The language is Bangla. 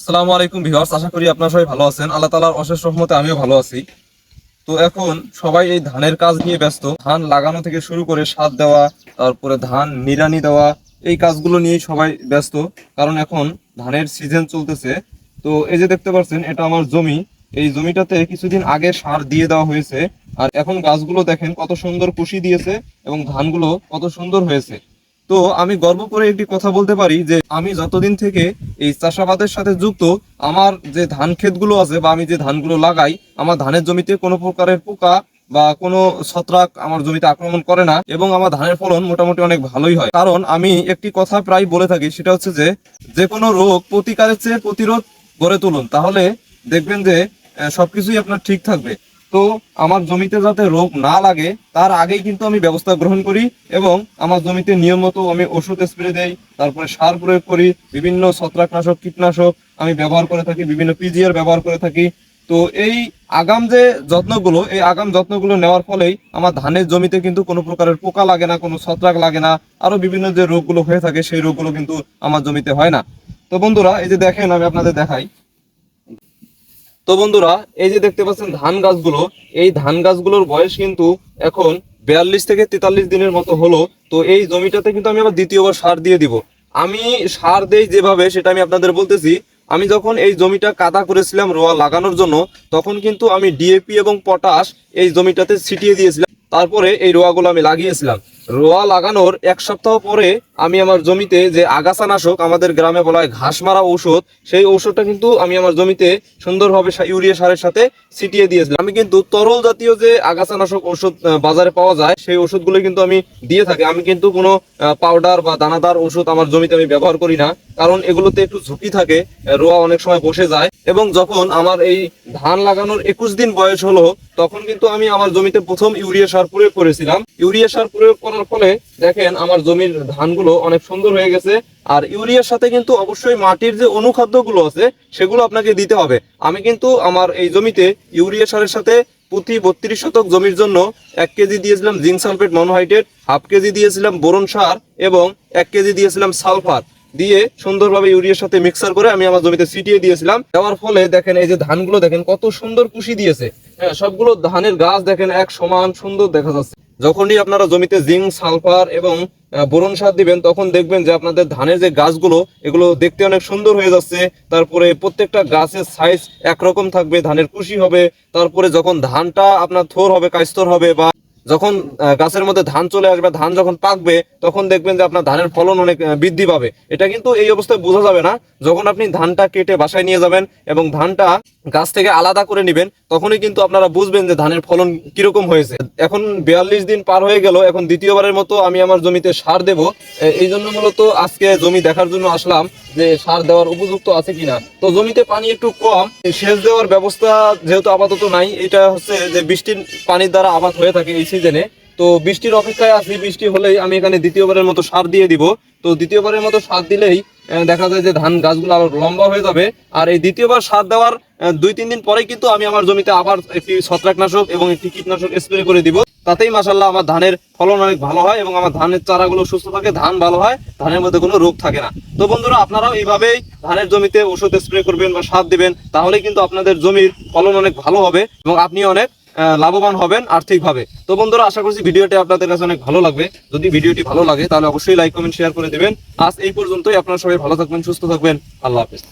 আসসালামু আলাইকুম ভিউয়ার্স, আশা করি আপনারা সবাই ভালো আছেন। আল্লাহ তাআলার অশেষ রহমতে আমিও ভালো আছি। তো এখন সবাই এই ধানের কাজ নিয়ে ব্যস্ত। ধান লাগানো থেকে শুরু করে সার দেওয়া, তারপরে ধান নিড়ানি দেওয়া, এই কাজগুলো নিয়েই সবাই ব্যস্ত। কারণ এখন ধানের সিজন চলতেছে। তো এই যে দেখতে পাচ্ছেন, এটা আমার জমি। এই জমিটাতে কিছুদিন আগে সার দিয়ে দেওয়া হয়েছে। আর এখন গাছগুলো দেখেন কত সুন্দর কুশি দিয়েছে এবং ধানগুলো কত সুন্দর হয়েছে। তো আমি গর্ব করে একটি কথা বলতে পারি যে আমি যতদিন থেকে এই চাষাবাদের সাথে যুক্ত, আমার যে ধান ক্ষেতগুলো আছে বা আমি যে ধানগুলো লাগাই, আমার ধানের জমিতে কোনো প্রকারের পোকা বা কোনো ছত্রাক আমার জমিতে আক্রমণ করে না এবং আমার ধানের ফলন মোটামুটি অনেক ভালোই হয়। কারণ আমি একটি কথা প্রায় বলে থাকি, সেটা হচ্ছে যে যে কোনো রোগ প্রতিকারের চেয়ে প্রতিরোধ গড়ে তুলুন, তাহলে দেখবেন যে সবকিছুই আপনার ঠিক থাকবে। তো আমার জমিতে যাতে রোগ না লাগে তার আগেই কিন্তু আমি ব্যবস্থা গ্রহণ করি এবং আমার জমিতে নিয়মিত আমি ওষুধ স্প্রে দেই, তারপরে সার প্রয়োগ করি, বিভিন্ন ছত্রাকনাশক কীটনাশক আমি ব্যবহার করে থাকি, বিভিন্ন পিজিআর ব্যবহার করে থাকি। তো এই আগাম যত্নগুলো নেওয়ার ফলেই আমার ধানের জমিতে কিন্তু কোনো প্রকারের পোকা লাগে না, কোনো ছত্রাক লাগে না, আরো বিভিন্ন যে রোগগুলো হয়ে থাকে সেই রোগগুলো কিন্তু আমার জমিতে হয় না। তো বন্ধুরা, এই যে দেখেন, আমি আপনাদের দেখাই। তো বন্ধুরা, এই যে দেখতে পাচ্ছেন ধান গাছগুলো, এই ধান গাছগুলোর বয়স কিন্তু এখন 42 থেকে 43 দিনের মতো হলো। তো এই জমিটাতে কিন্তু আমি আবার দ্বিতীয়বার সার দিয়ে দিব। আমি সার দেই যেভাবে, সেটা আমি আপনাদের বলতেছি। আমি যখন এই জমিটা কাদা করেছিলাম রোয়া লাগানোর জন্য, তখন কিন্তু আমি ডিএপি এবং পটাশ এই জমিটাতে ছিটিয়ে দিয়েছিলাম। তারপরে এই রোয়াগুলো আমি লাগিয়েছিলাম। রোয়া লাগানোর এক সপ্তাহ পরে আমি আমার জমিতে যে আগাছানাশক, আমাদের গ্রামে বলা হয় ঘাস মারা ঔষধ, সেই ঔষধটা কিন্তু আমি আমার জমিতে সুন্দরভাবে ইউরিয়া সারের সাথে ছিটিয়ে দিয়েছিলাম। আমি কিন্তু তরল জাতীয় যে আগাছানাশক ঔষধ বাজারে পাওয়া যায়, সেই ওষুধগুলো কিন্তু আমি দিয়ে থাকি। আমি কিন্তু কোনো পাউডার বা দানাদার ওষুধ আমার জমিতে আমি ব্যবহার করি না, কারণ এগুলোতে একটু ঝুঁকি থাকে, রোয়া অনেক সময় বসে যায়। এবং যখন আমার এই ধান লাগানোর 21 দিন বয়স হলো, তখন কিন্তু আমি আমার জমিতে প্রথম ইউরিয়া সার প্রয়োগ করেছিলাম। ইউরিয়া সার প্রয়োগ করার ফলে দেখেন আমার জমির ধানগুলো অনেক সুন্দর হয়ে গেছে। আর ইউরিয়ার সাথে কিন্তু অবশ্যই মাটির যে অনুখাদ্যগুলো আছে সেগুলো আপনাকে দিতে হবে। আমি কিন্তু আমার এই জমিতে ইউরিয়া সারের সাথে প্রতি 32 শতক জমির জন্য 1 কেজি দিয়েছিলাম zinc sulphate monohydrate, half KG দিয়েছিলাম বোরন সার এবং 1 কেজি দিয়েছিলাম সালফার, দিয়ে সুন্দরভাবে ইউরিয়ার সাথে মিক্সার করে আমি আমার জমিতে ছিটিয়ে দিয়েছিলাম। দেওয়ার ফলে দেখেন এই যে ধানগুলো দেখেন কত সুন্দর কুশি দিয়েছে। হ্যাঁ, সবগুলো ধানের গাছ দেখেন এক সমান সুন্দর দেখা যাচ্ছে। যখনই আপনারা জমিতে জিঙ্ক সালফার এবং বোরন সার দিবেন, তখন দেখবেন যে আপনাদের ধানের যে গাছগুলো, এগুলো দেখতে অনেক সুন্দর হয়ে যাচ্ছে। তারপরে প্রত্যেকটা গাছের সাইজ একরকম থাকবে, ধানের কুশি হবে। তারপরে যখন ধানটা আপনার থোর হবে, কাস্তর হবে, বা যখন গাছের মধ্যে ধান চলে আসবে, ধান যখন পাকবে, তখন দেখবেন যে আপনার ধানের ফলন অনেক বৃদ্ধি পাবে। এটা কিন্তু এই অবস্থায় বোঝা যাবে না। যখন আপনি ধানটা কেটে বাসায় নিয়ে যাবেন এবং ধানটা গাছ থেকে আলাদা করে নেবেন, তখনই কিন্তু আপনারা বুঝবেন যে ধানের ফলন কিরকম হয়েছে। এখন 42 দিন পার হয়ে গেল, এখন দ্বিতীয়বারের মতো আমি আমার জমিতে সার দেব। এই জন্য মূলত আজকে জমি দেখার জন্য আসলাম যে সার দেওয়ার উপযুক্ত আছে কিনা। তো জমিতে পানি একটু কম, সেচ দেওয়ার ব্যবস্থা যেহেতু আপাতত নাই। এটা হচ্ছে যে বৃষ্টির পানির দ্বারা আবাদ হয়ে থাকে এই সিজনে। তো বৃষ্টির অপেক্ষায় আছি, বৃষ্টি হলেই আমি এখানে দ্বিতীয়বারের মতো সার দিয়ে দিব। তো দ্বিতীয়বারের মতো সার দিলেই দেখা যায় যে ধান গাছগুলো আরো লম্বা হয়ে যাবে। আর এই দ্বিতীয়বার সার দেওয়ার 2-3 দিন পরেই কিন্তু আমি আমার জমিতে আবার একটি ছত্রাকনাশক এবং একটি কীটনাশক স্প্রে করে দিব। তাতেই মাশাআল্লাহ আমার ধানের ফলন অনেক ভালো হয় এবং আমার ধানের চারাগুলো সুস্থ থাকে, ধান ভালো হয়, ধানের মধ্যে কোনো রোগ থাকে না। তো বন্ধুরা, আপনারাও এইভাবেই ধানের জমিতে ওষুধ স্প্রে করবেন বা সার দিবেন, তাহলে কিন্তু আপনাদের জমির ফলন অনেক ভালো হবে এবং আপনি অনেক লাভবান হবেন আর্থিকভাবে। তো বন্ধুরা, আশা করছি ভিডিওটি আপনাদের কাছে অনেক ভালো লাগবে। যদি ভিডিওটি ভালো লাগে তাহলে অবশ্যই লাইক কমেন্ট শেয়ার করে দেবেন। আজ এই পর্যন্তই। আপনারা সবাই ভালো থাকবেন, সুস্থ থাকবেন। আল্লাহ হাফেজ।